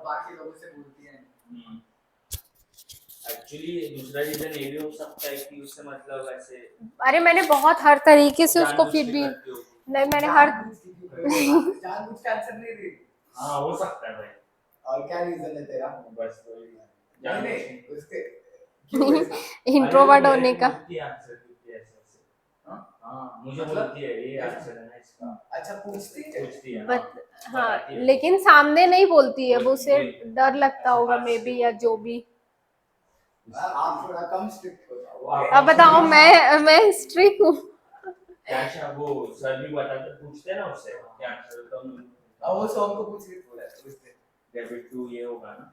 बाकी लोगों से बोलती है। एक्चुअली दूसरा रीजन ये भी हो सकता है कि उससे मतलब ऐसे अरे मैंने बहुत हर तरीके से उसको जानबूझ फिर के भी करती होगी। नहीं, मैंने हर जानबूझ के आंसर नहीं दी। हाँ हो सकता है भाई। और क्या रीजन है तेरा? बस वही नहीं उसके क्यों ऐसा? इंट्रोवर्ट होने का। बोलती है आंसर क्योंकि ऐसे ऐसे। हाँ मुझे मतलब बोलती है ये आंसर है ना इसका। अच्छा पूछती है। हाँ बताती है। लेकिन सामने नहीं बोलती है, वो उसे डर लगता होगा मे बी, या जो भी। आप थोड़ा कम स्ट्रिक्ट हो जाओ। अब बताओ, मैं स्ट्रिक्ट हूँ? क्या वो सर भी बताते पूछते हैं ना उससे क्या आंसर होता है। अब वो सॉन्ग को पूछ रही है डेबिट टू ये होगा ना।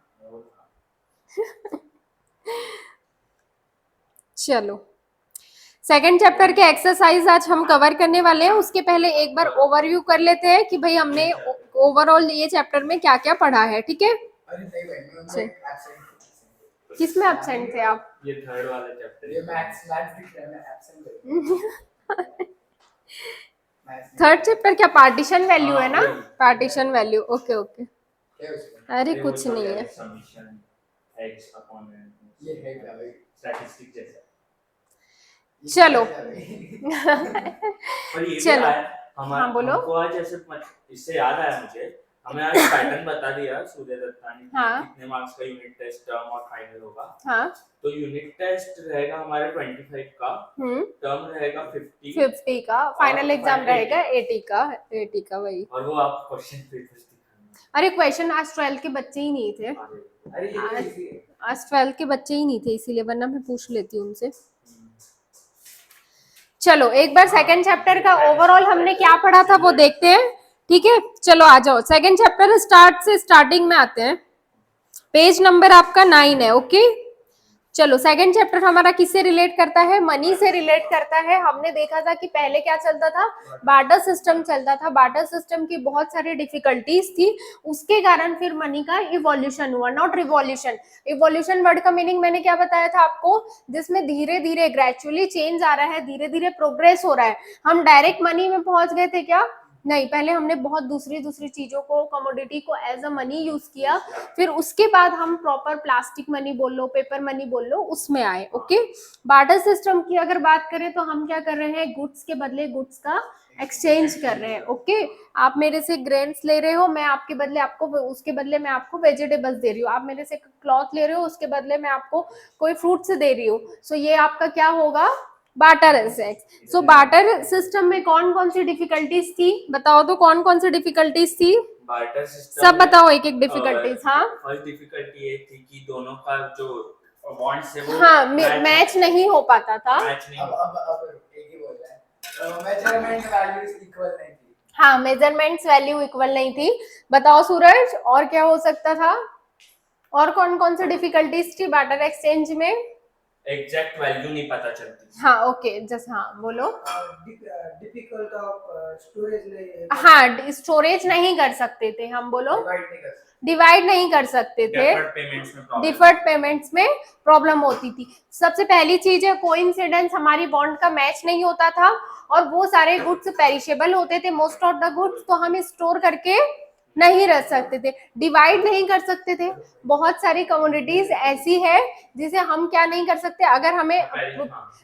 चलो सेकंड चैप्टर के एक्सरसाइज आज हम कवर करने वाले हैं। उसके पहले एक बार ओवरव्यू कर लेते हैं कि भाई हमने ओवरऑल ये चैप्टर में क्या क्या पढ़ा है, ठीक है? अरे नहीं भाई, मैं एब्सेंट। किस में एब्सेंट थे आप? ये थर्ड वाला चैप्टर। ये मैथ्स दिख रहा है, मैं एब्सेंट। थर्ड चैप्टर क्या पार्टीशन वैल्यू है ना? Partition value, okay okay. अरे कुछ नहीं है, समीशन x अपॉन ये है क्या भाई? स्टैटिस्टिक जैसा। चलो पर ये भी चलो आया हमारा। हाँ बोलो। हमको आज ऐसे इससे याद आया मुझे, हमें आज पैटर्न बता दिया सूर्य दत्ता ने हाँ। कितने मार्क्स का यूनिट टेस्ट टर्म और फाइनल होगा। हाँ तो यूनिट टेस्ट रहेगा हमारे 25 का, टर्म रहेगा 50 का, फाइनल एग्जाम रहेगा 80 का वही। और वो आप क्वेश्चन पेपर्स दिखाना। अरे क्वेश्चन आज 12 के बच्चे ही नहीं थे, अरे ये आज 12 के बच्चे ही नहीं थे इसीलिए, वरना मैं पूछ लेती हूँ उनसे। चलो एक बार सेकंड चैप्टर का ओवरऑल हमने क्या पढ़ा था वो देखते हैं, ठीक है? चलो आ जाओ, सेकंड चैप्टर स्टार्टिंग में आते हैं। पेज नंबर आपका 9 है, ओके? चलो सेकंड चैप्टर हमारा किससे रिलेट करता है? मनी से रिलेट करता है। हमने देखा था कि पहले क्या चलता था, बार्टर सिस्टम चलता था। बार्टर सिस्टम की बहुत सारी डिफिकल्टीज थी, उसके कारण फिर मनी का इवोल्यूशन हुआ, नॉट रिवॉल्यूशन। इवोल्यूशन वर्ड का मीनिंग मैंने क्या बताया था आपको? जिसमें धीरे धीरे ग्रेजुअली चेंज आ रहा है, धीरे धीरे प्रोग्रेस हो रहा है। हम डायरेक्ट मनी में पहुंच गए थे क्या? नहीं, पहले हमने बहुत दूसरी चीजों को, कमोडिटी को एज अ मनी यूज किया, फिर उसके बाद हम प्रॉपर प्लास्टिक मनी बोल लो, पेपर मनी बोल लो, उसमें आए, ओके? बार्टर सिस्टम की अगर बात करें तो हम क्या कर रहे हैं? गुड्स के बदले गुड्स का एक्सचेंज कर रहे हैं, ओके? आप मेरे से ग्रेन्स ले रहे हो, मैं आपके बदले आपको, उसके बदले मैं आपको वेजिटेबल्स दे रही हूँ। आप मेरे से क्लॉथ ले रहे हो, उसके बदले मैं आपको कोई फ्रूट्स दे रही हूँ। सो ये आपका क्या होगा? Barter assets. So barter system में कौन कौन सी डिफिकल्टीज थी? बताओ तो कौन कौन सी डिफिकल्टीज थी? बार्टर सिस्टम सब बताओ एक एक डिफिकल्टीज। हाँ फर्स्ट डिफिकल्टी ये थी कि दोनों का जो बॉन्ड्स है वो हाँ मैच नहीं हो पाता था। मैच नहीं अब एक ही बोल रहा है, मेजरमेंट वैल्यूज इक्वल नहीं थी। हाँ मेजरमेंट्स वैल्यू इक्वल नहीं थी। बताओ सूरज, और क्या हो सकता था? और कौन कौन सी डिफिकल्टीज थी बार्टर एक्सचेंज में? एग्जैक्ट वैल्यू नहीं पता चलती। हाँ ओके, जस्ट हाँ बोलो। डिफिकल्ट ऑफ स्टोरेज नहीं। हाँ स्टोरेज नहीं कर सकते थे हम, बोलो। डिवाइड नहीं कर सकते थे, डिफर्ड पेमेंट्स में प्रॉब्लम होती थी। सबसे पहली चीज है कोइंसिडेंस, हमारी बॉन्ड का मैच नहीं होता था, और वो सारे गुड्स पेरिशेबल होते थे, मोस्ट ऑफ द गुड्स, तो हम स्टोर करके नहीं रख सकते थे। डिवाइड नहीं कर सकते थे, बहुत सारी कमोडिटीज ऐसी है जिसे हम क्या नहीं कर सकते। अगर हमें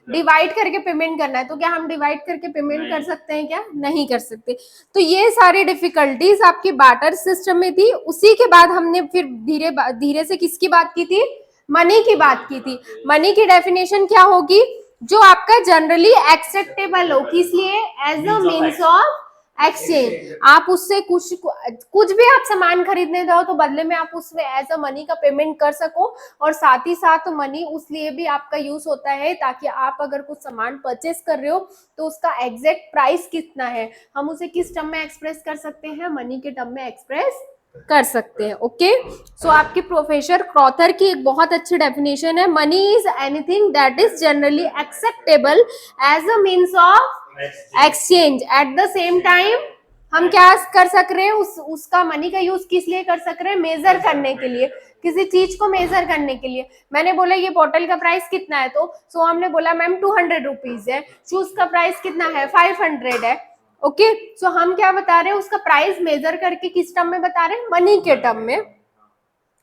डिवाइड करके पेमेंट करना है तो क्या हम डिवाइड करके पेमेंट कर सकते हैं? क्या नहीं कर सकते। तो ये सारी डिफिकल्टीज आपकी बार्टर सिस्टम में थी। उसी के बाद हमने फिर धीरे धीरे से किसकी बात की थी? मनी की बात की थी। मनी की डेफिनेशन क्या होगी? जो आपका जनरली एक्सेप्टेबल हो, किस लिए? As a means of exchange. आप उससे कुछ भी आप सामान खरीदने जाओ तो बदले में आप उसमें एज अ मनी का पेमेंट कर सको, और साथ ही साथ मनी उस लिए भी आपका यूज होता है ताकि आप अगर कुछ सामान परचेस कर रहे हो तो उसका एग्जैक्ट प्राइस कितना है हम उसे किस टर्म में एक्सप्रेस कर सकते हैं? मनी के टर्म में एक्सप्रेस कर सकते हैं, ओके? सो आपके प्रोफेसर क्रॉथर की एक बहुत अच्छी डेफिनेशन है, money is anything that is generally acceptable as a means of exchange. At the same time हम क्या कर सक रहे हैं? उसका मनी का यूज किस लिए कर सक रहे हैं? मेजर करने के लिए, किसी चीज को मेजर करने के लिए। मैंने बोला ये बॉटल का प्राइस कितना है, तो सो हमने बोला मैम 200 रुपीज है। शूज का प्राइस कितना है? 500 है, ओके? सो हम क्या बता रहे हैं? उसका प्राइस मेजर करके किस टर्म में बता रहे हैं? मनी के टर्म में।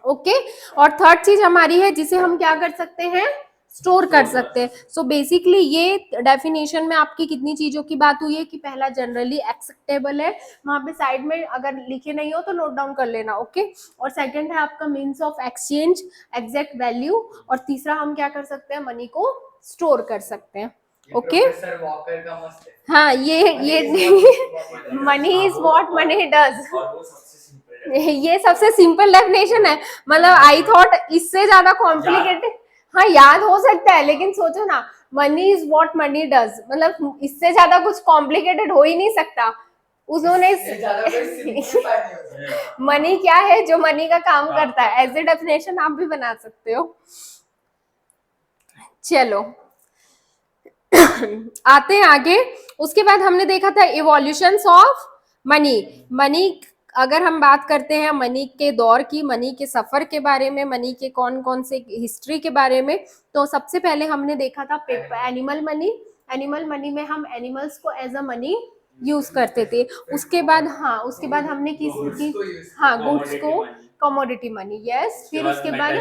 ओके। और थर्ड चीज हमारी है जिसे हम क्या कर सकते हैं, स्टोर कर सकते हैं। सो बेसिकली ये डेफिनेशन में आपकी कितनी चीजों की बात हुई है कि पहला जनरली एक्सेप्टेबल है, वहां पे साइड में अगर लिखे नहीं हो तो नोट डाउन कर लेना, ओके। और सेकंड है आपका means of exchange, exact value. और तीसरा हम क्या कर सकते हैं, मनी को स्टोर कर सकते हैं, ओके। प्रोफेसर वॉकर का मस्त है। हाँ ये money is what money does, और वो सबसे सिंपल ये सबसे सिंपल डेफिनेशन है। मतलब आई थॉट इससे ज्यादा कॉम्प्लिकेटेड, हाँ याद हो सकता है, लेकिन सोचो ना, money is what money does, मतलब इससे ज्यादा कुछ कॉम्प्लिकेटेड हो ही नहीं सकता। उन्होंने इससे ज्यादा कोई simplify नहीं होता। मनी क्या है, जो मनी का काम करता है, एज ए डेफिनेशन आप भी बना सकते हो। चलो आते हैं आगे। उसके बाद हमने देखा था इवोल्यूशंस ऑफ मनी। मनी अगर हम बात करते हैं मनी के दौर की, मनी के सफर के बारे में, मनी के कौन कौन से हिस्ट्री के बारे में, तो सबसे पहले हमने देखा था एनिमल मनी। एनिमल मनी में हम एनिमल्स को एज अ मनी यूज करते थे। उसके बाद हाँ, उसके बाद हमने गुड्स को कमोडिटी मनी, यस। फिर उसके बाद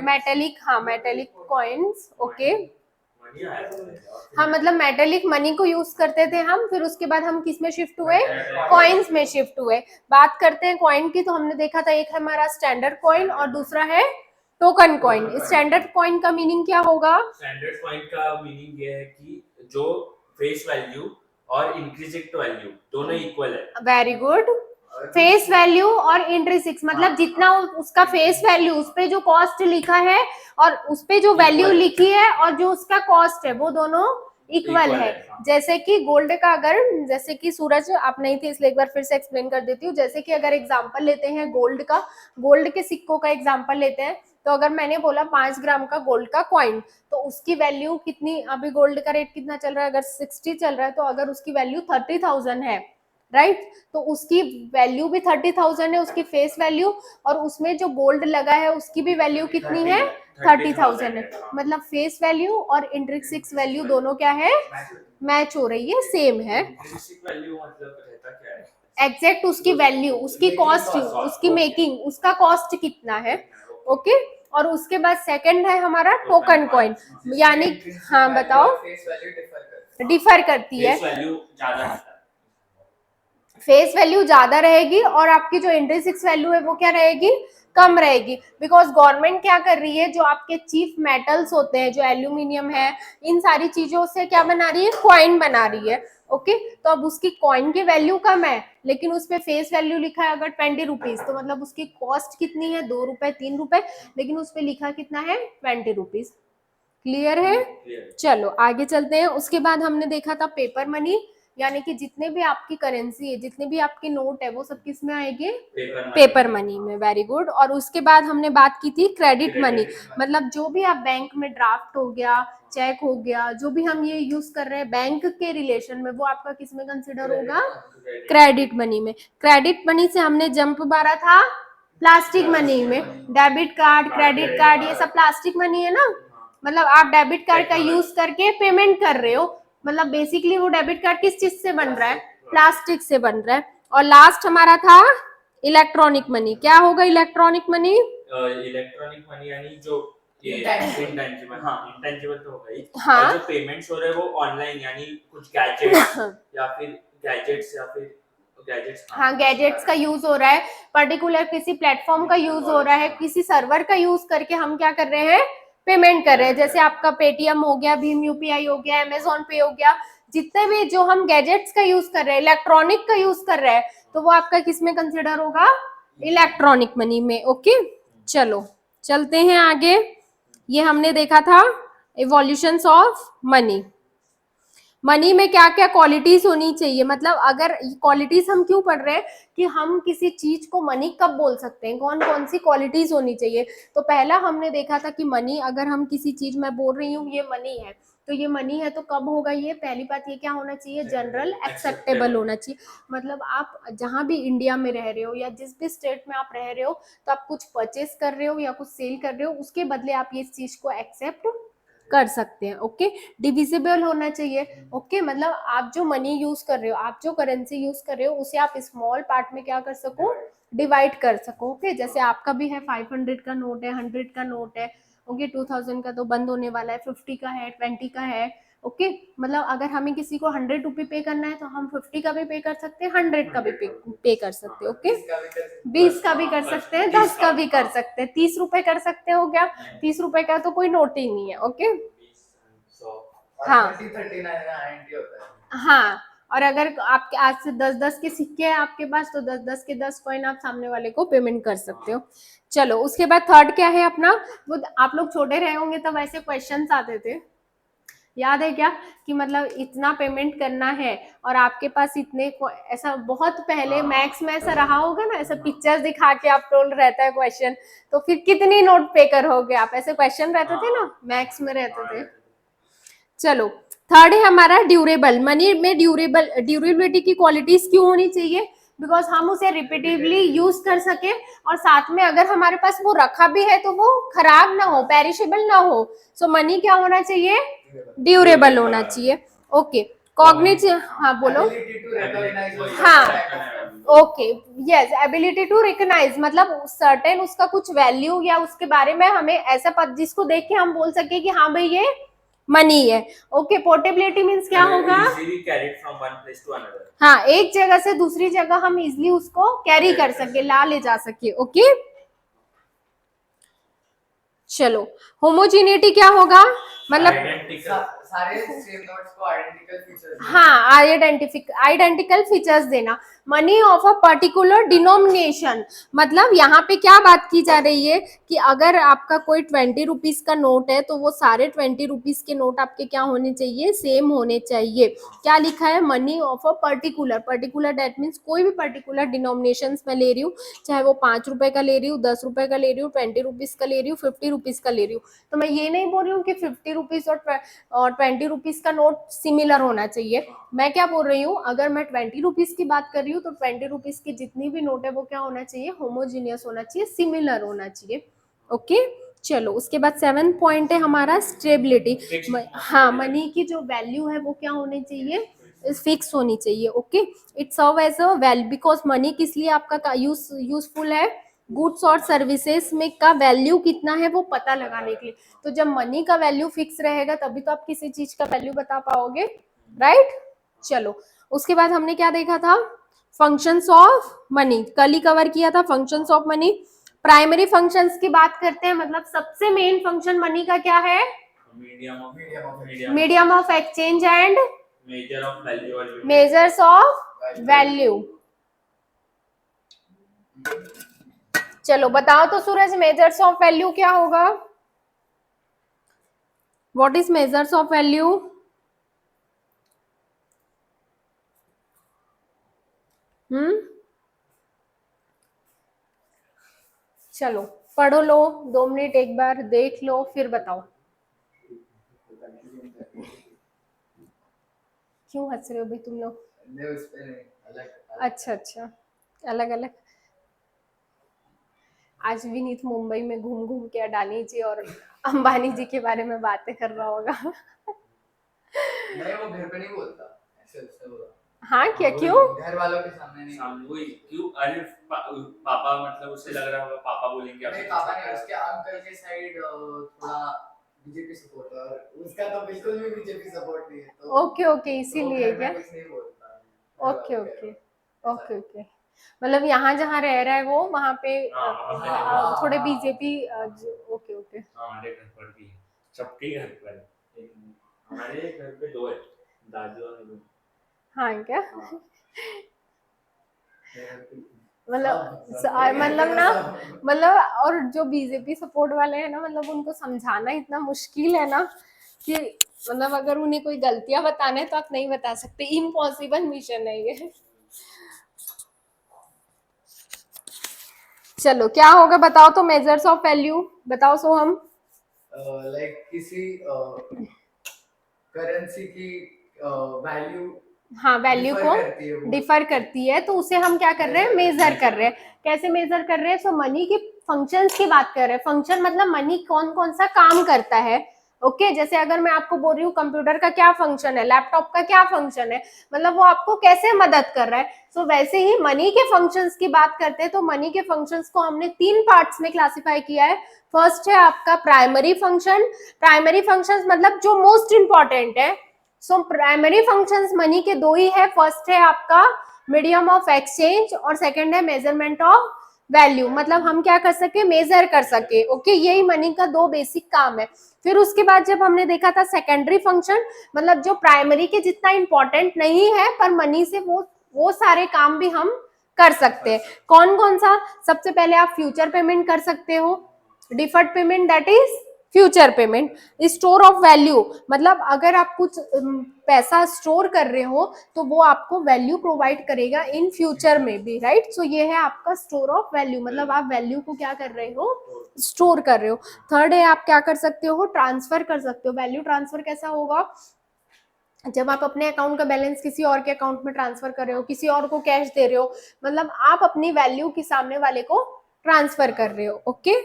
मेटेलिक, हाँ मेटेलिक कॉइन्स, ओके। हाँ मतलब मेटेलिक मनी को यूज करते थे हम। फिर उसके बाद हम किस में शिफ्ट हुए, कॉइन्स में शिफ्ट हुए। बात करते हैं कॉइन की, तो हमने देखा था एक है हमारा स्टैंडर्ड कॉइन और दूसरा है टोकन कॉइन। स्टैंडर्ड कॉइन का मीनिंग क्या होगा? स्टैंडर्ड कॉइन का मीनिंग ये है कि जो फेस वैल्यू और इंट्रिंसिक वैल्यू दोनों इक्वल है। Very good. फेस वैल्यू और इंट्रिंसिक मतलब जितना उसका फेस वैल्यू, उस पे जो कॉस्ट लिखा है और उस पे जो वैल्यू लिखी है और जो उसका कॉस्ट है, वो दोनों इक्वल है। जैसे कि गोल्ड का, अगर जैसे कि सूरज आप नहीं थे इसलिए एक बार फिर से एक्सप्लेन कर देती हूँ। जैसे कि अगर एग्जांपल लेते हैं गोल्ड का, गोल्ड के सिक्कों का एग्जांपल लेते हैं, तो अगर मैंने बोला 5 ग्राम का गोल्ड का कॉइन, तो उसकी वैल्यू कितनी, अभी गोल्ड का रेट कितना चल रहा है, अगर 60 चल रहा है, तो अगर उसकी वैल्यू 30,000 है, राइट, तो उसकी वैल्यू भी 30,000 है, उसकी फेस वैल्यू, और उसमें जो गोल्ड लगा है उसकी भी वैल्यू कितनी है, 30,000 है। मतलब फेस वैल्यू और इंट्रिंसिक वैल्यू दोनों क्या है, मैच हो रही है, सेम है। इंट्रिंसिक वैल्यू मतलब रहता क्या है? एग्जैक्ट उसकी वैल्यू, उसकी कॉस्ट, उसकी मेकिंग, उसका कॉस्ट कितना है, ओके। और उसके बाद सेकंड है हमारा टोकन कॉइन, यानी हाँ बताओ, डिफर करती है, फेस वैल्यू ज्यादा रहता है। फेस वैल्यू ज्यादा रहेगी और आपकी जो इंट्रिंसिक वैल्यू है वो क्या रहेगी, कम रहेगी। बिकॉज गवर्नमेंट क्या कर रही है, जो आपके चीफ मेटल्स होते हैं, जो एल्यूमिनियम है, इन सारी चीजों से क्या बना रही है, कॉइन बना रही है, ओके। तो अब उसकी कॉइन की वैल्यू कम है, लेकिन उस पे फेस वैल्यू लिखा है अगर 20 रुपीज, तो मतलब उसकी कॉस्ट कितनी है, 2 रुपए 3 रुपए, लेकिन उस पे लिखा कितना है, 20 रुपीज। क्लियर है? चलो आगे चलते हैं। उसके बाद हमने देखा था पेपर मनी, यानी कि जितने भी आपकी करेंसी है, जितने भी आपके नोट है, वो सब किस में आएंगे, पेपर मनी में। Very good. और उसके बाद हमने बात की थी क्रेडिट मनी, मतलब जो भी आप बैंक में ड्राफ्ट हो गया, चेक हो गया, जो भी हम ये यूज कर रहे हैं बैंक के रिलेशन में, वो आपका किस में कंसिडर होगा, क्रेडिट मनी में। क्रेडिट मनी से हमने जंप मारा था प्लास्टिक मनी में। डेबिट कार्ड, क्रेडिट कार्ड, ये सब प्लास्टिक मनी है ना, मतलब आप डेबिट कार्ड का यूज करके पेमेंट कर रहे हो, मतलब बेसिकली वो डेबिट कार्ड किस चीज से बन रहा है, प्लास्टिक से बन रहा है। और लास्ट हमारा था इलेक्ट्रॉनिक मनी। क्या होगा इलेक्ट्रॉनिक मनी? इलेक्ट्रॉनिक मनी यानी जो ये इंटेंजिबल, हाँ इंटेंजिबल तो होगा ही। हाँ। और जो पेमेंट्स हो रहे हैं वो ऑनलाइन, यानी कुछ गैजेट्स या फिर गैजेट्स, हाँ गैजेट्स का यूज हो रहा है, पर्टिकुलर किसी प्लेटफॉर्म का यूज हो रहा है, किसी सर्वर का यूज करके हम क्या कर रहे हैं, पेमेंट कर रहे हैं। जैसे आपका पेटीएम हो गया, भीम यूपीआई हो गया, अमेजोन पे हो गया, जितने भी जो हम गैजेट्स का यूज कर रहे हैं, इलेक्ट्रॉनिक का यूज कर रहे हैं, तो वो आपका किस में कंसिडर होगा, इलेक्ट्रॉनिक मनी में, ओके। चलो चलते हैं आगे। ये हमने देखा था इवोल्यूशंस ऑफ मनी। मनी में क्या क्या क्वालिटीज होनी चाहिए, मतलब अगर क्वालिटीज हम क्यों पढ़ रहे हैं कि हम किसी चीज को मनी कब बोल सकते हैं, कौन कौन सी क्वालिटीज होनी चाहिए। तो पहला हमने देखा था कि मनी, अगर हम किसी चीज में बोल रही हूँ ये मनी है, तो ये मनी है तो कब होगा, ये पहली बात ये क्या होना चाहिए, जनरल एक्सेप्टेबल होना चाहिए। मतलब आप जहां भी इंडिया में रह रहे हो या जिस भी स्टेट में आप रह रहे हो, तो आप कुछ परचेस कर रहे हो या कुछ सेल कर रहे हो, उसके बदले आप ये चीज को एक्सेप्ट कर सकते हैं, ओके। डिविजिबल होना चाहिए, ओके। मतलब आप जो मनी यूज कर रहे हो, आप जो करेंसी यूज कर रहे हो, उसे आप स्मॉल पार्ट में क्या कर सको, डिवाइड कर सको। ओके, जैसे आपका भी है 500 का नोट है, 100 का नोट है, ओके, 2000 का तो बंद होने वाला है, 50 का है, 20 का है। ओके, मतलब अगर हमें किसी को 100 रुपये पे करना है तो हम 50 का भी पे कर सकते हैं, 100 का भी पे कर सकते हैं। ओके, 20 का भी कर सकते हैं, 10 का भी कर सकते हैं, 30 रुपए कर सकते हो क्या? 30 रुपए का तो कोई नोट ही नहीं है। ओके, हाँ 39 होता है। हाँ, और अगर आपके आज से 10-10 के सिक्के हैं आपके पास तो 10-10 के 10 कॉइन आप सामने वाले को पेमेंट कर सकते हो। चलो, उसके बाद थर्ड क्या है अपना, वो आप लोग छोटे रहे होंगे तब ऐसे क्वेश्चंस आते थे, याद है क्या, कि मतलब इतना पेमेंट करना है और आपके पास इतने ऐसा बहुत पहले मैथ्स में ऐसा रहा होगा ना, ऐसा पिक्चर्स दिखा के आप टोल रहता है क्वेश्चन, तो फिर कितनी नोट पे करोगे आप, ऐसे क्वेश्चन रहते थे ना, मैथ्स में रहते थे। चलो, थर्ड है हमारा ड्यूरेबल। मनी में ड्यूरेबिलिटी की क्वालिटीज क्यों होनी चाहिए? बिकॉज हम उसे रिपीटेडली यूज कर सके और साथ में अगर हमारे पास वो रखा भी है तो वो खराब ना हो, पेरिशेबल ना हो। सो मनी क्या होना चाहिए? ड्यूरेबल होना चाहिए। ओके, कॉग्निटिव, हाँ बोलो। हाँ, okay, yes, ability to recognise, मतलब सर्टेन उसका कुछ वैल्यू या उसके बारे में हमें ऐसा पता जिसको देख के हम बोल सके कि हाँ भाई ये मनी है। ओके, पोर्टेबिलिटी मीन्स क्या होगा? हाँ, एक जगह से दूसरी जगह हम इजिली उसको कैरी कर सके, ला ले जा सके। ओके, चलो, होमोजीनिटी क्या होगा? मतलब सारे सेम नोट्स को आइडेंटिकल फीचर्स, हाँ, आइडेंटिकल फीचर्स देना। Money of a particular denomination, मतलब यहाँ पे क्या बात की जा रही है कि अगर आपका कोई 20 रुपीज का नोट है तो वो सारे 20 रुपीज के नोट आपके क्या होने चाहिए? सेम होने चाहिए। क्या लिखा है? Money of a particular that means कोई भी पर्टिकुलर डिनोमिनेशन में ले रही हूँ, चाहे वो 5 रुपए का ले रही हूँ, 10 रुपए का ले रही हूँ, 20 रुपीज का ले रही हूँ, 50 रुपीज का ले रही हूँ, तो मैं ये नहीं बोल रही हूँ कि 50 रुपीज और 20 रुपीज का नोट सिमिलर होना चाहिए। मैं क्या बोल रही हूँ, अगर मैं 20 रुपीज की बात कर रही हूँ तो 20 रुपीज की जितनी भी नोट है वो क्या होना चाहिए? होमोजीनियस होना चाहिए, सिमिलर होना चाहिए। ओके, चलो, उसके बाद 7 पॉइंट है हमारा स्टेबिलिटी। हाँ, मनी की जो वैल्यू है वो क्या होनी चाहिए? फिक्स होनी चाहिए। Okay, it serve as a value, because money किस लिए आपका यूजफुल है? गुड्स और सर्विसेज में का वैल्यू कितना है वो पता लगाने के लिए। तो जब मनी का वैल्यू फिक्स रहेगा तभी तो आप किसी चीज का वैल्यू बता पाओगे, राइट? चलो, उसके बाद हमने क्या देखा था? फंक्शंस ऑफ मनी, कल ही कवर किया था functions of money. Primary functions की बात करते हैं, मतलब सबसे मेन फंक्शन मनी का क्या है? Medium of exchange and measures of value. चलो बताओ तो सूरज, मेजर्स ऑफ वैल्यू क्या होगा? What is measures of value? चलो पढ़ो लो, 2 मिनट एक बार देख लो फिर बताओ। क्यों हंस रहे हो भाई तुम लोग? अच्छा, अलग अलग। आज विनीत मुंबई में घूम घूम के अडानी जी और अंबानी जी के बारे में बातें कर रहा होगा। नहीं, वो घर पे नहीं बोलता, ऐसे बोला। हाँ, क्या क्यों? घर वालों के सामने नहीं। वही क्यों? अरे पापा, मतलब उसे लग रहा होगा पापा बोलेंगे। नहीं, पापा नहीं, उसके अंकल के साइड थोड़ा बीजेपी सपोर्ट है और उसका तो बिल्कुल भी बीजेपी सपोर्ट नहीं है, तो ओके, इसीलिए क्या? कुछ नहीं बोलता। ओके, मतलब यहाँ जहाँ रह रहा है वो वहाँ पे थोड़े बीजेपी। ओके, हमारे घर पर भी, सबके घर पर, हमारे घर पे 2 है, दादी और। हाँ क्या? मतलब ना, मतलब और जो बीजेपी सपोर्ट वाले हैं ना, मतलब उनको समझाना इतना मुश्किल है ना कि मतलब अगर उन्हें कोई गलतियां बताना है तो आप नहीं बता सकते, इम्पॉसिबल मिशन है ये। चलो, क्या होगा बताओ तो? मेजर्स ऑफ वैल्यू बताओ सोहम। लाइक किसी करेंसी की वैल्यू, हाँ, वैल्यू को डिफर करती है तो उसे हम क्या कर रहे हैं? मेजर कर रहे हैं। कैसे मेजर कर रहे हैं? सो मनी के फंक्शंस की बात कर रहे हैं। फंक्शन मतलब मनी कौन कौन सा काम करता है, ओके जैसे अगर मैं आपको बोल रही हूँ कंप्यूटर का क्या फंक्शन है, लैपटॉप का क्या फंक्शन है, मतलब वो आपको कैसे मदद कर रहा है। सो वैसे ही मनी के फंक्शंस की बात करते हैं तो मनी के फंक्शंस को हमने 3 पार्ट्स में क्लासिफाई किया है। फर्स्ट है आपका प्राइमरी फंक्शन। प्राइमरी फंक्शंस मतलब जो मोस्ट इंपॉर्टेंट है। सो प्राइमरी फंक्शंस मनी के 2 ही है। फर्स्ट है आपका मीडियम ऑफ एक्सचेंज और सेकंड है मेजरमेंट ऑफ वैल्यू, मतलब हम क्या कर सके, मेजर कर सके। ओके यही मनी का 2 बेसिक काम है। फिर उसके बाद जब हमने देखा था सेकेंडरी फंक्शन, मतलब जो प्राइमरी के जितना इंपॉर्टेंट नहीं है पर मनी से वो सारे काम भी हम कर सकते हैं। कौन कौन सा? सबसे पहले आप फ्यूचर पेमेंट कर सकते हो, deferred payment that is future payment. Store of value मतलब अगर आप कुछ पैसा स्टोर कर रहे हो तो वो आपको वैल्यू प्रोवाइड करेगा इन फ्यूचर में भी, राइट। सो ये है आपका स्टोर ऑफ वैल्यू, मतलब आप वैल्यू को क्या कर रहे हो, स्टोर कर रहे हो। थर्ड है आप क्या कर सकते हो, ट्रांसफर कर सकते हो। वैल्यू ट्रांसफर कैसा होगा, जब आप अपने अकाउंट का बैलेंस किसी और के अकाउंट में ट्रांसफर कर रहे हो, किसी और को कैश दे रहे हो, मतलब आप अपनी वैल्यू की सामने वाले को ट्रांसफर कर रहे हो। ओके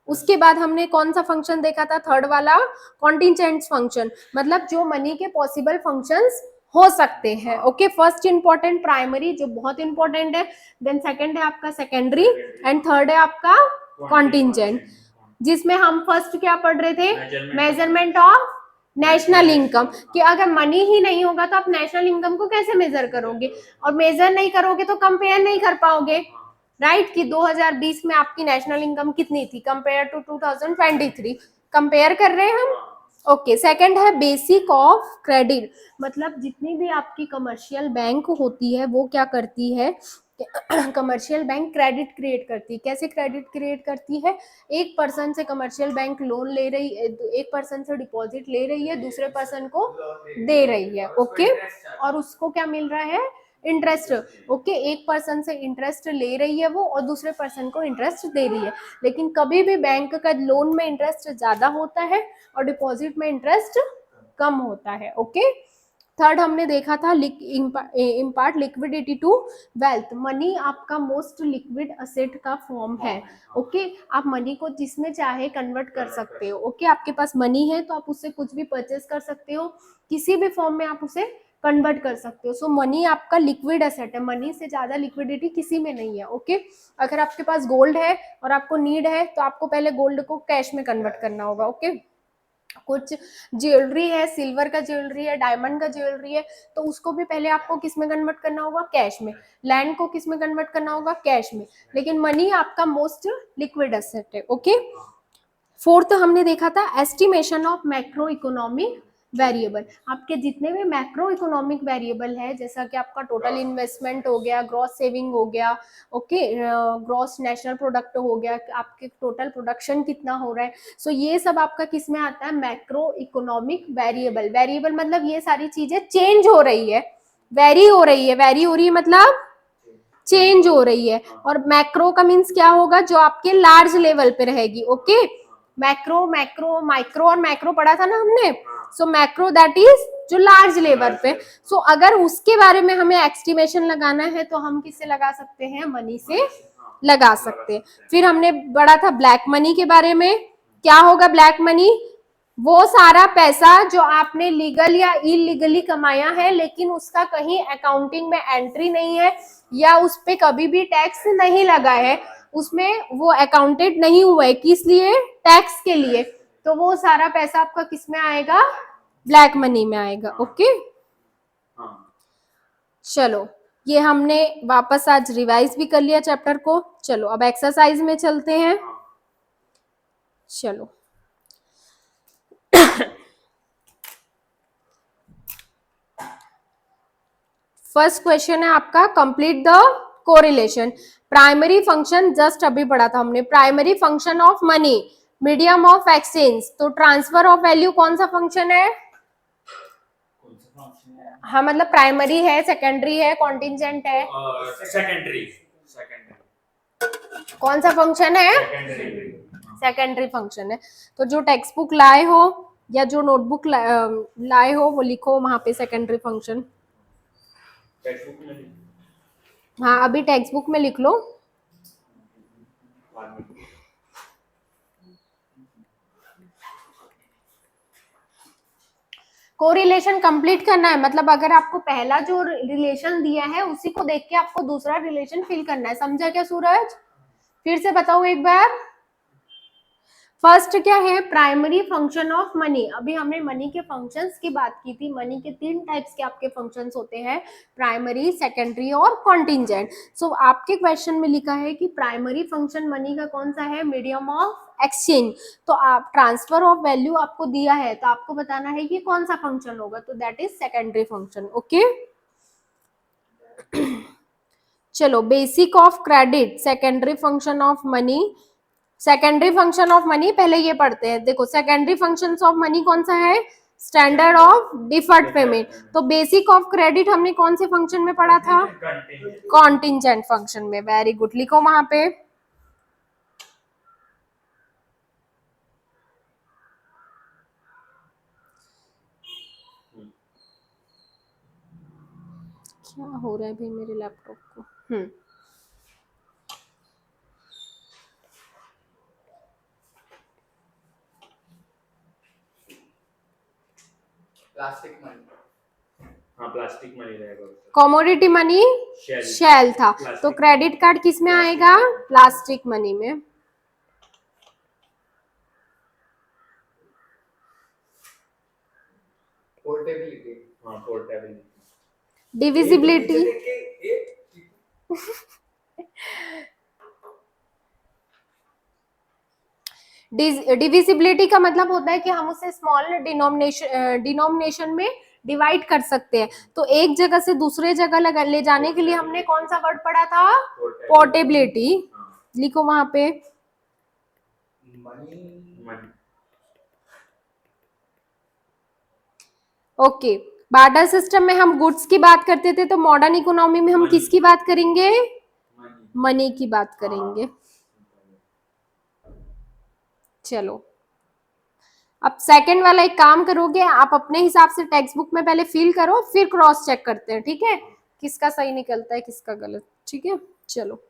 उसके बाद हमने कौन सा फंक्शन देखा था, थर्ड वाला कॉन्टिजेंट फंक्शन, मतलब जो मनी के पॉसिबल फंक्शंस हो सकते हैं। ओके फर्स्ट इंपॉर्टेंट प्राइमरी जो बहुत इंपॉर्टेंट है, देन सेकंड है आपका सेकेंडरी एंड थर्ड है आपका कॉन्टिजेंट, जिसमें हम फर्स्ट क्या पढ़ रहे थे, मेजरमेंट ऑफ नेशनल इनकम, कि अगर मनी ही नहीं होगा तो आप नेशनल इनकम को कैसे मेजर करोगे, और मेजर नहीं करोगे तो कंपेयर नहीं कर पाओगे, राइट कि 2020 में आपकी नेशनल इनकम कितनी थी कंपेयर टू 2023, कंपेयर कर रहे हैं हम। ओके सेकंड है बेसिक ऑफ क्रेडिट, मतलब जितनी भी आपकी कमर्शियल बैंक होती है वो क्या करती है, कमर्शियल बैंक क्रेडिट क्रिएट करती है। कैसे क्रेडिट क्रिएट करती है, एक पर्सन से कमर्शियल बैंक लोन ले रही है, एक पर्सन से डिपॉजिट ले रही है, दूसरे पर्सन को दे रही है। ओके और उसको क्या मिल रहा है, इंटरेस्ट। ओके एक पर्सन से इंटरेस्ट ले रही है वो और दूसरे पर्सन को इंटरेस्ट दे रही है, लेकिन कभी भी बैंक का लोन में इंटरेस्ट ज्यादा होता है और डिपॉजिट में इंटरेस्ट कम होता है। ओके थर्ड हमने देखा था impart liquidity to wealth, money आपका मोस्ट लिक्विड असेट का फॉर्म है। ओके आप मनी को जिसमें चाहे कन्वर्ट कर सकते हो। ओके आपके पास मनी है तो आप उससे कुछ भी परचेस कर सकते हो, किसी भी फॉर्म में आप उसे कन्वर्ट कर सकते हो। सो मनी आपका लिक्विड एसेट है, मनी से ज्यादा लिक्विडिटी किसी में नहीं है। ओके अगर आपके पास गोल्ड है और आपको नीड है तो आपको पहले गोल्ड को कैश में कन्वर्ट करना होगा। ओके कुछ ज्वेलरी है, सिल्वर का ज्वेलरी है, डायमंड का ज्वेलरी है, तो उसको भी पहले आपको किस में कन्वर्ट करना होगा, कैश में। लैंड को किस में कन्वर्ट करना होगा, कैश में। लेकिन मनी आपका मोस्ट लिक्विड एसेट है। ओके फोर्थ हमने देखा था estimation of macro economic variable, आपके जितने भी मैक्रो इकोनॉमिक वेरिएबल है, जैसा कि आपका टोटल इन्वेस्टमेंट हो गया, ग्रॉस सेविंग हो गया, ओके ग्रॉस नेशनल प्रोडक्ट हो गया, आपके टोटल प्रोडक्शन कितना हो रहा है, सो ये सब आपका किस में आता है, मैक्रो इकोनॉमिक वेरिएबल। वेरिएबल मतलब ये सारी चीजें चेंज हो रही है, वेरी हो रही है, वेरी हो रही है मतलब चेंज हो रही है। और मैक्रो का मीन्स क्या होगा, जो आपके लार्ज लेवल पे रहेगी। ओके मैक्रो मैक्रो माइक्रो और मैक्रो पढ़ा था ना हमने, सो मैक्रो दैट इज जो लार्ज लेवल पे। सो अगर उसके बारे में हमें एस्टिमेशन लगाना है तो हम किससे लगा सकते हैं, मनी से लगा सकते हैं। फिर हमने पढ़ा था ब्लैक मनी के बारे में, क्या होगा ब्लैक मनी, वो सारा पैसा जो आपने लीगल या इलीगली कमाया है लेकिन उसका कहीं अकाउंटिंग में एंट्री नहीं है या उस पे कभी भी टैक्स नहीं लगा है, उसमें वो अकाउंटेड नहीं हुआ है, किस लिए, टैक्स के लिए, तो वो सारा पैसा आपका किस में आएगा, ब्लैक मनी में आएगा। ओके चलो ये हमने वापस आज रिवाइज भी कर लिया चैप्टर को। चलो अब एक्सरसाइज में चलते हैं। चलो फर्स्ट क्वेश्चन है आपका, complete the correlation. Primary function just अभी पढ़ा था हमने, primary function of money, medium of exchange, तो ट्रांसफर ऑफ वैल्यू कौन सा फंक्शन है, हाँ मतलब प्राइमरी है, सेकेंडरी है, कॉन्टिजेंट है, सेकेंडरी कौन सा फंक्शन है, सेकेंडरी फंक्शन है। तो जो टेक्स्ट बुक लाए हो या जो नोटबुक लाए हो वो लिखो वहां पे सेकेंडरी फंक्शन। हाँ अभी टेक्स्ट बुक में लिख लो। कोरिलेशन कंप्लीट करना है, मतलब अगर आपको पहला जो रिलेशन दिया है उसी को देख के आपको दूसरा रिलेशन फिल करना है, समझा क्या सूरज? फिर से बताओ एक बार। फर्स्ट क्या है? Primary function of money. अभी हमने मनी के फंक्शंस की बात की थी। मनी के 3 टाइप्स के आपके फंक्शंस होते हैं, प्राइमरी, सेकेंडरी और कॉन्टिंजेंट। सो आपके क्वेश्चन में लिखा है कि प्राइमरी फंक्शन मनी का कौन सा है? Medium of exchange. तो आप ट्रांसफर ऑफ वैल्यू आपको दिया है तो आपको बताना है कि कौन सा फंक्शन होगा, तो that is secondary function. Okay, चलो basic of credit, secondary function of money. Secondary function of money पहले ये पढ़ते हैं। देखो सेकेंडरी फंक्शंस ऑफ मनी कौन सा है? Standard of deferred payment. तो बेसिक ऑफ क्रेडिट हमने कौन से फंक्शन में पढ़ा था? कॉन्टिंजेंट फंक्शन में। वेरी गुड, लिखो वहां पे। क्या हो रहा है भाई मेरे लैपटॉप को? प्लास्टिक मनी, हाँ प्लास्टिक मनी रहेगा। कमोडिटी मनी शेल था, तो क्रेडिट कार्ड किस में आएगा? प्लास्टिक मनी में। पोर्टेबिलिटी, हाँ पोर्टेबिलिटी, डिविजिबिलिटी, डिविजिबिलिटी का मतलब होता है कि हम उसे स्मॉल डिनोमिनेशन में डिवाइड कर सकते हैं। तो एक जगह से दूसरे जगह ले जाने के लिए हमने कौन सा वर्ड पढ़ा था? पोर्टेबिलिटी। लिखो वहां पे। ओके, बार्टर सिस्टम में हम गुड्स की बात करते थे, तो मॉडर्न इकोनॉमी में हम किसकी बात करेंगे? मनी की बात करेंगे। चलो अब सेकंड वाला एक काम करोगे, आप अपने हिसाब से टेक्स्ट बुक में पहले फिल करो, फिर क्रॉस चेक करते हैं, ठीक है? किसका सही निकलता है किसका गलत, ठीक है? चलो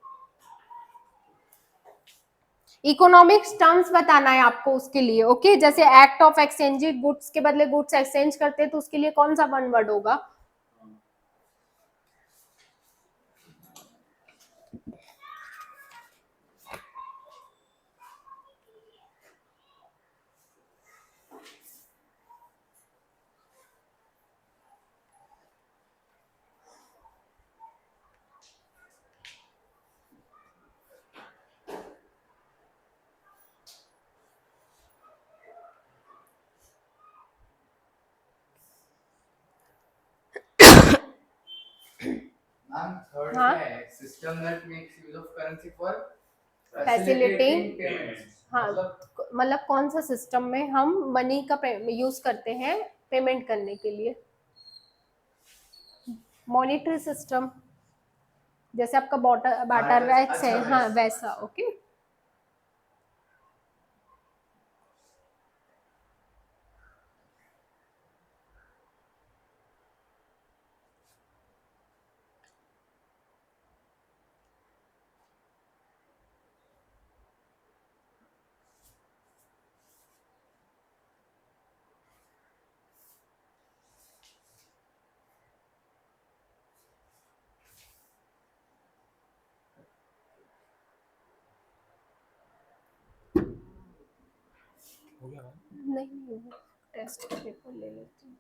इकोनॉमिक्स टर्म्स बताना है आपको उसके लिए। ओके, जैसे एक्ट ऑफ एक्सचेंजिंग गुड्स के बदले गुड्स एक्सचेंज करते हैं तो उसके लिए कौन सा वन वर्ड होगा? थर्ड हाँ? है system that makes use of currency for facilitating payments. हाँ, मतलब कौन सा सिस्टम में हम मनी का यूज करते हैं पेमेंट करने के लिए? मॉनेटरी सिस्टम, जैसे आपका बार्टर रैक्स है, हाँ वैसा। ओके, नहीं टेस्ट पेपर ले लेती हूँ।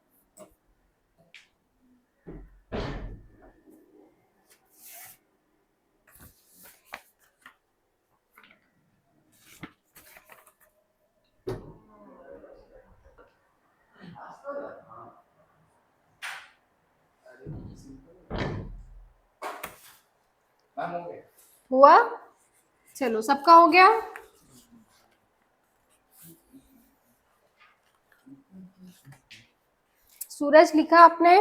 मैम हो गया? हुआ? चलो सबका हो गया। सूरज लिखा आपने?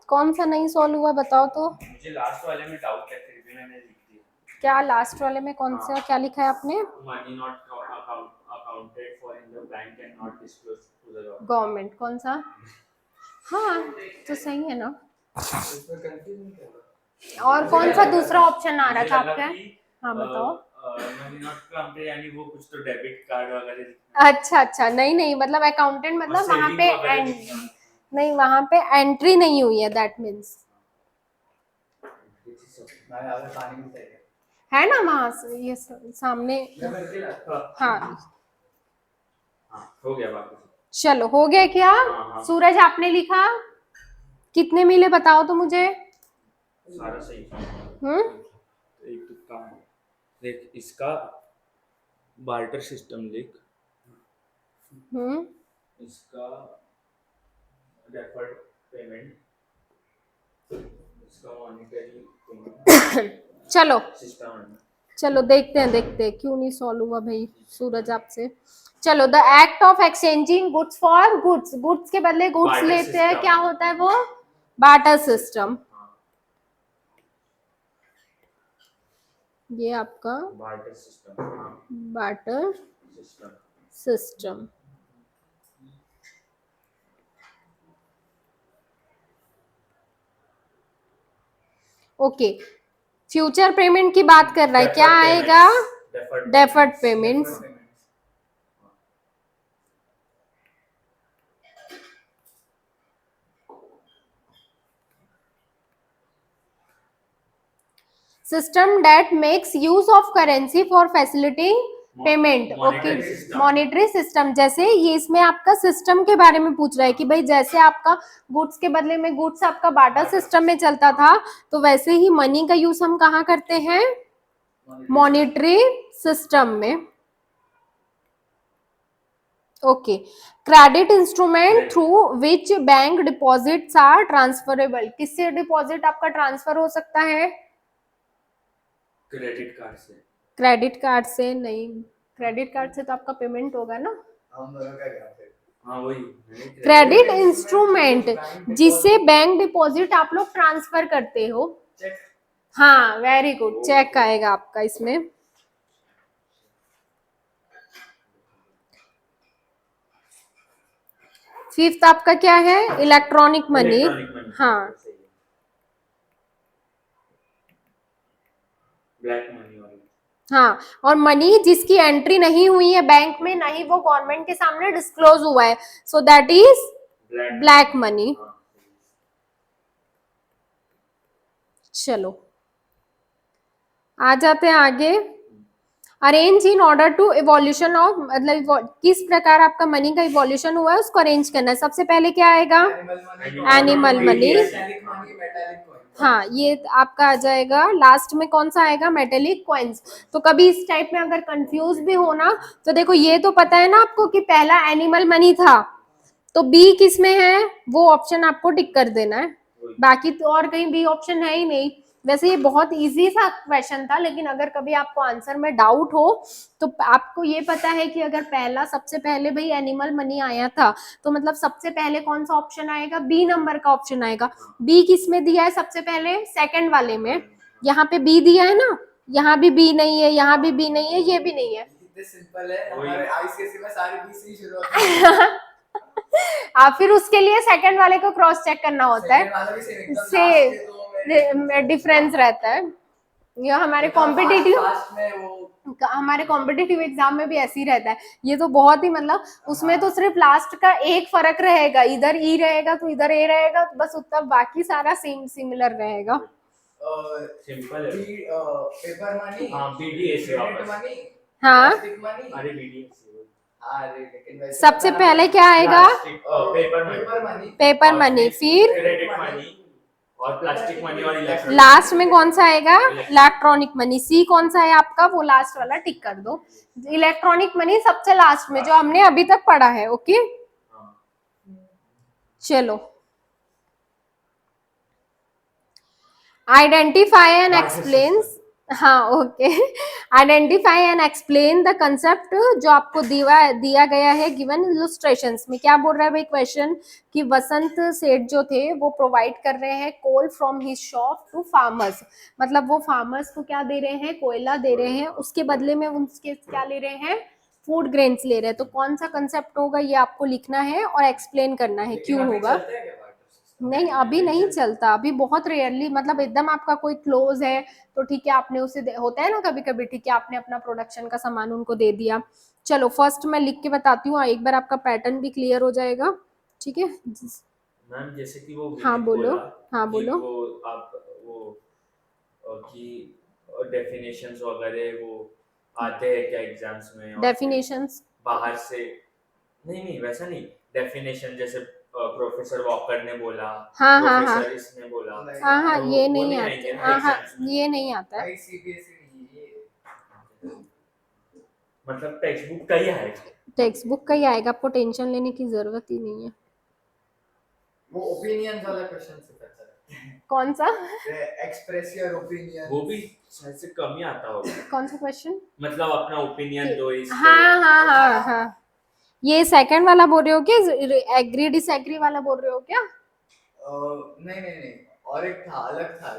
कौन सा नहीं सॉल्व हुआ बताओ तो। मुझे लास्ट वाले में डाउट है, फिर भी मैंने लिख दिया। क्या लास्ट वाले में कौन सा क्या लिखा है आपने? Money not accounted for in the bank and not disclosed to the government, कौन सा? हाँ तो सही है ना। इसमें कंफ्यूजन क्या है? और कौन सा दूसरा ऑप्शन आ रहा था आपका? हाँ बताओ। मनी नॉट अकाउंटेड यानी वो कुछ तो डेबिट कार्ड वगैरह। अच्छा अच्छा, नहीं नहीं, मतलब अकाउंटेंट मतलब वहाँ पे नहीं, वहां पे एंट्री नहीं हुई है, दैट मीन्स भाई आगे पानी भी चाहिए। है ना वहां से ये सामने। हाँ हाँ हो गया वापस। चलो, हो गया क्या? हाँ। सूरज आपने लिखा, कितने मिले बताओ तो मुझे। सारा सही। हम्म एक तुक्का देख, इसका बार्टर सिस्टम लिख, हम्म इसका डेफर्ड पेमेंट, इसका मॉनिटरी पेमेंट चलो सिस्टम। चलो देखते हैं क्यों नहीं सॉल्व हुआ भाई सूरज आपसे। चलो, the act of exchanging goods for goods, goods के बदले गुड्स Barter लेते हैं, system. क्या होता है वो? Barter system. ये आपका बार्टर सिस्टम। हाँ barter system. System. Okay, future payment की बात कर रहा है, क्या आएगा? Deferred payments. System that makes use of currency for facilitating payment. Okay, monetary system. जैसे ये इसमें आपका सिस्टम के बारे में पूछ रहा है कि भाई जैसे आपका गुड्स के बदले में गुड्स आपका बार्टर सिस्टम में चलता था, तो वैसे ही मनी का यूज हम कहाँ करते हैं? मॉनेटरी सिस्टम में। Okay, credit instrument through which bank deposits are transferable. किससे डिपॉजिट आपका ट्रांसफर हो सकता है? क्रेडिट कार्ड से। क्रेडिट कार्ड से नहीं, क्रेडिट कार्ड से तो आपका पेमेंट होगा ना। हम दोनों का क्या थे? हाँ वही क्रेडिट इंस्ट्रूमेंट जिससे बैंक डिपॉजिट आप लोग ट्रांसफर करते हो। चेक। हाँ, वेरी गुड, चेक आएगा आपका इसमें। फिफ्थ आपका क्या है? Electronic money. हाँ, ब्लैक मनी वाली। हाँ, और मनी जिसकी एंट्री नहीं हुई है बैंक में, ना ही वो गवर्नमेंट के सामने डिस्क्लोज हुआ है, so that is black money. चलो आ जाते हैं आगे। Arrange in order to evolution of, मतलब किस प्रकार आपका मनी का इवोल्यूशन हुआ है उसको अरेंज करना है। सबसे पहले क्या आएगा? Animal money. हाँ, ये आपका आ जाएगा। लास्ट में कौन सा आएगा? Metallic coins. तो कभी इस टाइप में अगर कंफ्यूज भी हो ना, तो देखो ये तो पता है ना आपको कि पहला एनिमल मनी था, तो बी किस में है वो ऑप्शन आपको टिक कर देना है, बाकी तो और कहीं बी ऑप्शन है ही नहीं। वैसे ये बहुत इजी सा क्वेश्चन था, लेकिन अगर कभी आपको आंसर में डाउट हो तो आपको ये पता है कि अगर पहला सबसे पहले भाई एनिमल मनी आया था, तो मतलब सबसे पहले कौन सा ऑप्शन आएगा? बी नंबर का ऑप्शन आएगा। बी किस में दिया है सबसे पहले? सेकंड वाले में। यहाँ पे बी दिया है ना, यहाँ भी बी नहीं है, यहाँ भी बी नहीं है, ये भी नहीं है। कितने सिंपल है, हमारे आईसीएसई में सारे बी से ही शुरू होते हैं। आप फिर उसके लिए सेकंड वाले को क्रॉस चेक करना होता है, से डिफरेंस रहता है। ये हमारे कॉम्पिटिटिव एग्जाम में भी ऐसे ही रहता है। ये तो बहुत ही मतलब उसमें तो सिर्फ लास्ट का एक फर्क रहेगा, इधर ई रहेगा तो इधर ए रहेगा, बस उतना, बाकी सारा सेम सिमिलर रहेगा। सिंपल है। Paper money. हाँ बीडीएस मनी। हाँ, अरे बीडीएस सबसे पहले क्या आएगा? पेपर मनी, फिर क्रेडिट मनी और प्लास्टिक मनी और इलेक्ट्रॉनिक। लास्ट में कौन सा आएगा? Electronic money. सी कौन सा है आपका? वो लास्ट वाला टिक कर दो। इलेक्ट्रॉनिक मनी सबसे लास्ट में, जो हमने अभी तक पढ़ा है। ओके, चलो आइडेंटिफाई एंड एक्सप्लेन। हाँ okay, identify and explain the concept जो आपको दिया गया है गिवन इलस्ट्रेशंस में। क्या बोल रहा है भाई क्वेश्चन कि वसंत सेठ जो थे वो प्रोवाइड कर रहे हैं coal from his shop to farmers, मतलब वो फार्मर्स को क्या दे रहे हैं? कोयला दे रहे हैं, उसके बदले में उनके क्या ले रहे हैं? फूड ग्रेन्स ले रहे हैं। तो कौन सा कंसेप्ट होगा ये आपको लिखना है और एक्सप्लेन करना है क्यों होगा। नहीं, अभी नहीं चलता, अभी बहुत रेयरली, मतलब एकदम आपका कोई क्लोज है तो ठीक है, आपने उसे होता है ना कभी कभी, ठीक है आपने अपना प्रोडक्शन का सामान उनको दे दिया। चलो फर्स्ट मैं लिख के बताती हूँ, एक बार आपका पैटर्न भी क्लियर हो जाएगा। ठीक है, मैम जैसे कि वो हाँ विनीत बोलो, बोला हाँ कि बोलो। वो आप वो कि डेफिनेशंस वगैरह वो आते हैं क्या एग्जाम्स में, और फिर डेफिनेशंस, बाहर से नहीं वैसा नहीं, डेफिनेशन जैसे प्रोफेसर वॉकर ने बोला, हाँ हाँ हाँ प्रोफेसर इसने बोला, नहीं, हाँ हाँ, तो ये वो नहीं नहीं आते, आएंगे ना हाँ हाँ, एग्जाम्स में। ये नहीं आता है। भाई सीबीएसई नहीं ये मतलब टेक्स्ट बुक का ही आएगा। टेक्स्ट बुक का ही आएगा, आपको टेंशन लेने की जरूरत ही नहीं है। वो ओपिनियंस वाला क्वेश्चन से अच्छा लगता है। कौन सा? Express your opinion. वो भी शायद से कम ही आता होगा, कौन सा क्वेश्चन? मतलब अपना ओपिनियन दो इस पे। हाँ हाँ हाँ हाँ, ये सेकंड वाला बोल रहे हो क्या? एग्री डिसएग्री वाला बोल रहे हो क्या? नहीं और एक था अलग था,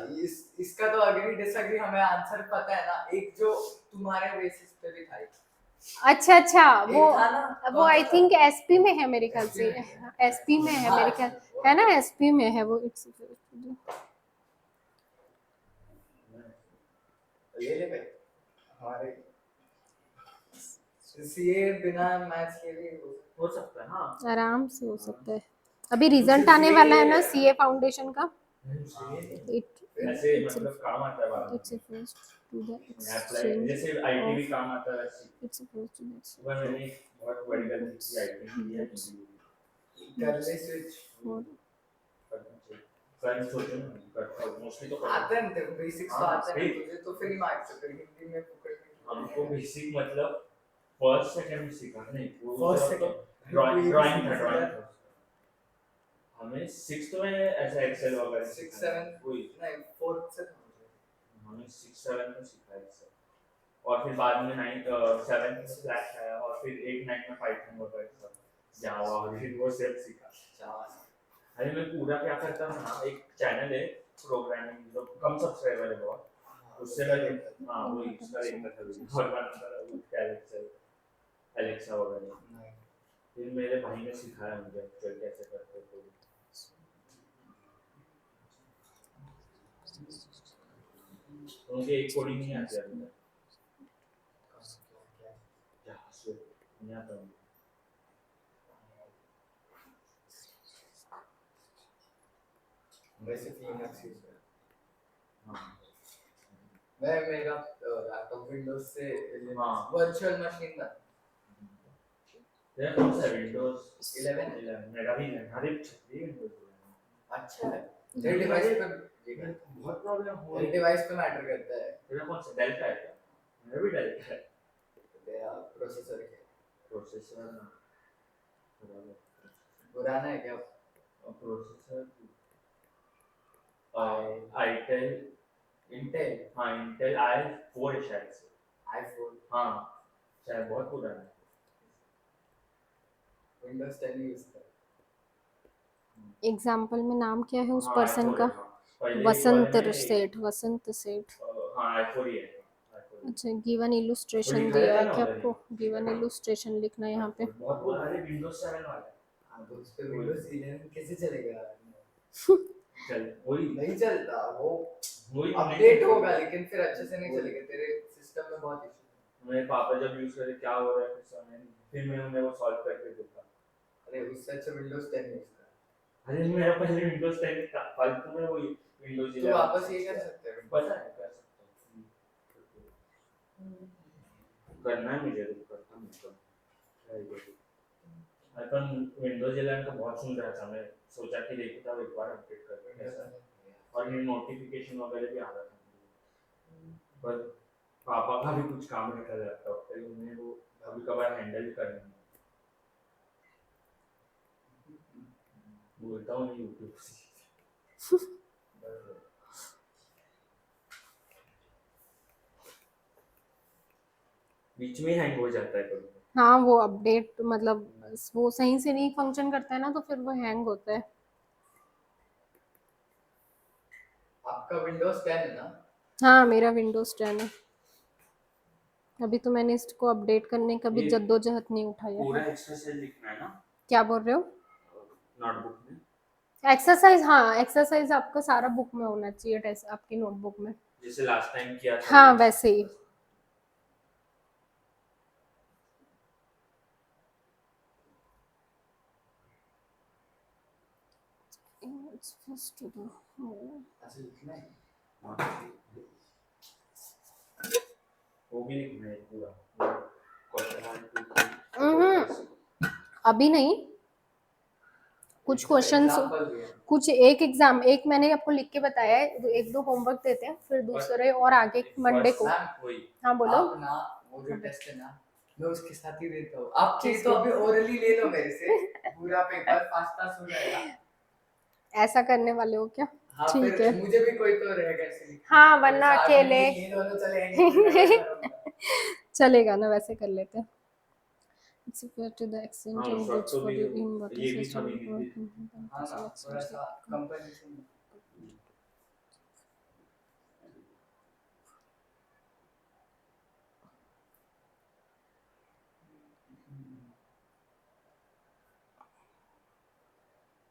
इसका तो अग्री डिसएग्री हमें आंसर पता है ना, एक जो तुम्हारे बेसिस पे भी था। अच्छा अच्छा, एक वो था ना, वो कौन आई सा थिंक था? एसपी में है मेरे ख्याल से। SP में एसपी में है हाँ, मेरे ख्याल, है ना, एसपी में है वो। इट्स ले ले भाई हमारे सीए बिना मैथ्स के भी हो सकता है हाँ। आराम से हो सकता है। अभी रिजल्ट आने वाला है ना सीए फाउंडेशन का। ऐसे इट्स मतलब काम आता है बाद में। It's first to the apply exchange जैसे आईटी भी काम आता है वैसे। इट्स फर्स्ट टू द सुबह मैंने बहुत बड़ी गलती की, आईटी की है कर ले स्विच। फ्रेंड्स सोचो ना करता हूं मोस्टली तो आता है ना तेरे को बेसिक्स तो हाँ, आता है सही। तुझे तो फ्री मार्क्स है, फिर हिंदी में फुकट में हमको बेसिक मतलब फर्स्ट सेकंड में सीखा नहीं, वो फर्स्ट तो सेकंड ड्राइंग था ड्राइंग। हमें 6th में ऐसा एक्सेल वगैरह 6 7 वही नहीं 4th से था मुझे। हमें 6 7 में सीखा एक्सेल, और फिर बाद में 9 7 में फ्लैश आया, और फिर 8 9 में पाइथन वगैरह सब जावा और फिर वो सब सीखा। अरे मैं पूरा क्या करता था ना, एक चैनल है प्रोग्रामिंग जो कम सब्सक्राइबर है बहुत, उससे मैं हाँ वो इसका देखता था वीडियो और बनाता था उसका एलेक्सा वगैरह। फिर मेरे भाई ने सिखाया मुझे एक्चुअली कैसे करते हैं, तो मुझे एक कोडिंग नहीं आती अभी तक, जावास्क्रिप्ट नहीं आता मुझे। वैसे लिनक्स यूज कर हाँ मैं मेरा लैपटॉप विंडोज से हाँ वर्चुअल मशीन था। तेरा कौन सा विंडोज 11 मेरा भी है, हर एक छत्ती विंडोज अच्छा है तेरे डिवाइस पे बहुत प्रॉब्लम हो तेरे डिवाइस पे मैटर करता है। तेरा कौन सा डेल का है क्या? मेरा भी डेल का है। तेरा प्रोसेसर है प्रोसेसर ना पुराना है क्या? प्रोसेसर आईटेल इंटेल हाँ इंटेल i4 है शायद से। i4 हाँ शायद बहुत पुराना है। विंडोज 10 यूज कर। एग्जाम्पल में नाम क्या है उस हाँ पर्सन i4 का? है हाँ। पहले वसंत वाले में सेठ, वसंत सेठ। हाँ i4 ही है i4 ही। अच्छा, गिवन वो इलुस्ट्रेशन दिखाया दिया था है ना क्या उधर ही। आपको? गिवन इलुस्ट्रेशन लिखना है यहाँ पे। बहुत पुराना है विंडोज 7 वाला है। हाँ तो उस पे विंडोज 11 कैसे चलेगा? चल वही नहीं चलता वो वही अपडेट होगा लेकिन फिर अच्छे से नहीं चलेगा, तेरे सिस्टम में बहुत इशू। मेरे पापा जब यूज करे क्या हो रहा है कुछ समझ नहीं, फिर मैं उन्हें वो सॉल्व करके दूंगा। अरे उससे अच्छा विंडोज 10 यूज कर। अरे मेरा पहले विंडोज 10 था, फालतू में वही विंडोज 11 तो वापस ये कर सकते हैं। पता है कर सकता हूँ, करना है मुझे तो करता हूँ मतलब। अपन विंडोज 11 का बहुत सुन रहा था, मैं सोचा कि देखता हूँ एक बार अपडेट करके कैसा है, और ये नोटिफिकेशन वगैरह भी आ रहा था, पर पापा का भी कुछ काम रहता है लैपटॉप पे, उन्हें वो कभी कभार हैंडल करना है। बोलता हूँ यूट्यूब से बीच में हैंग हो जाता है कभी। हाँ, वो अपडेट मतलब वो सही से नहीं फंक्शन करता है ना, तो फिर वो हैंग होता है। आपका विंडोज 10 है ना? हाँ, मेरा विंडोज 10 है। अभी तो मैंने इसको अपडेट करने का भी ये जद्दोजहद नहीं उठाया पूरा है। एक्सरसाइज लिखना है ना क्या बोल रहे हो? नोटबुक में, एक्सरसाइज, हाँ एक्सरसाइज आपका सारा बुक में होना चाहिए, टेस्ट आपकी नोटबुक में। जैसे लास्ट टाइम किया था। हाँ वैसे ही। What's first to the whole? अच्छा लिखना है वो भी लिखना है पूरा क्वेश्चन 1 2 3 अभी नहीं, कुछ क्वेश्चंस, एग्जांपल दिया कुछ एक एग्जाम, एक मैंने आपको लिख के बताया है, एक दो होमवर्क देते हैं, फिर दूसरे और आगे मंडे को। मैम वही हाँ बोलो। आप ना वो जो टेस्ट है ना मैं उसके साथ ही देता हूँ आप चाहिए तो अभी ओरली ले लो मेरे से पूरा पेपर फास्ट फास्ट हो जाएगा ऐसा करने वाले हो क्या? हाँ ठीक फिर है। मुझे भी कोई तो रहेगा ऐसे लिखने हाँ, को। वरना साथ में अकेले ये दोनों चलेंगे फिर मैं क्या करूँगा? चलेगा ना, वैसे कर लेते हैं। It's equal to the extent हाँ, in उस वक्त which तो for भी the inverter ये भी system सभी हाँ ना थोड़ा सा कंपैरिजन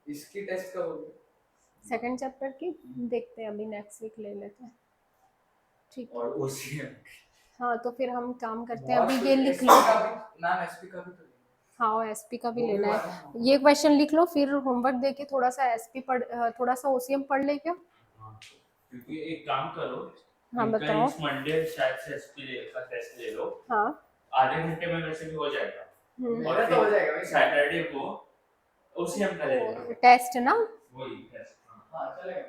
इसकी टेस्ट कब होगी सेकंड चैप्टर की देखते हैं, अभी नेक्स्ट वीक ले लेते हैं। ठीक है। और ओसीएम हाँ तो फिर हम काम करते हैं, बहुत अभी ये कुछ लिख SP लो। का भी मैम एसपी का भी तो हाँ एसपी का भी वो भी लेना वाला है, ना। ये क्वेश्चन लिख लो, फिर होमवर्क दे के थोड़ा सा एसपी पढ़, थोड़ा सा ओसीएम पढ़ ले क्या? हाँ, क्योंकि एक काम करो हाँ इनका बताओ। इस मंडे शायद से एसपी का टेस्ट ले लो, हाँ आधे घंटे में वैसे भी हो जाएगा और मेरा तो हो जाएगा भाई सैटरडे को ओसीएम का ले लो टेस्ट ना। वही टेस्ट हाँ चलेगा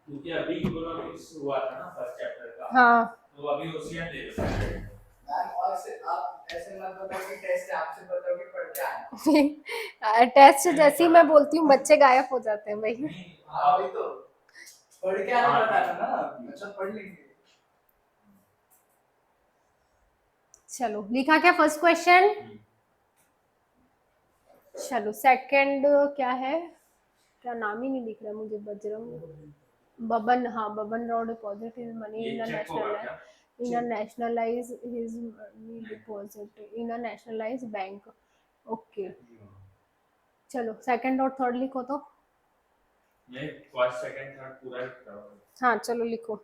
क्योंकि अभी इकोनॉमिक्स हुआ था ना फर्स्ट चैप्टर का हाँ तो अभी ओसीएम ले लो Saturday को। मैम और से आप ऐसे मत बताओ कि टेस्ट है आपसे बताओ कि पढ़ के आना टेस्ट जैसे ही मैं बोलती हूँ बच्चे गायब हो जाते हैं भाई। नहीं हाँ वही तो पढ़ के आना हाँ, बताना ना मतलब पढ़ लेंगे चलो लिखा क्या फर्स्ट क्वेश्चन? चलो सेकंड क्या है, क्या नाम ही नहीं दिख रहा मुझे, बजरंग बबन, हाँ Baban Rao deposit his money ये इन अ check होगा नेशनल, क्या? in a nationalize his money deposit in a nationalized bank। Okay चलो सेकंड और थर्ड लिखो तो। ये फर्स्ट सेकंड थर्ड पूरा लिख रहा हूँ हाँ चलो लिखो।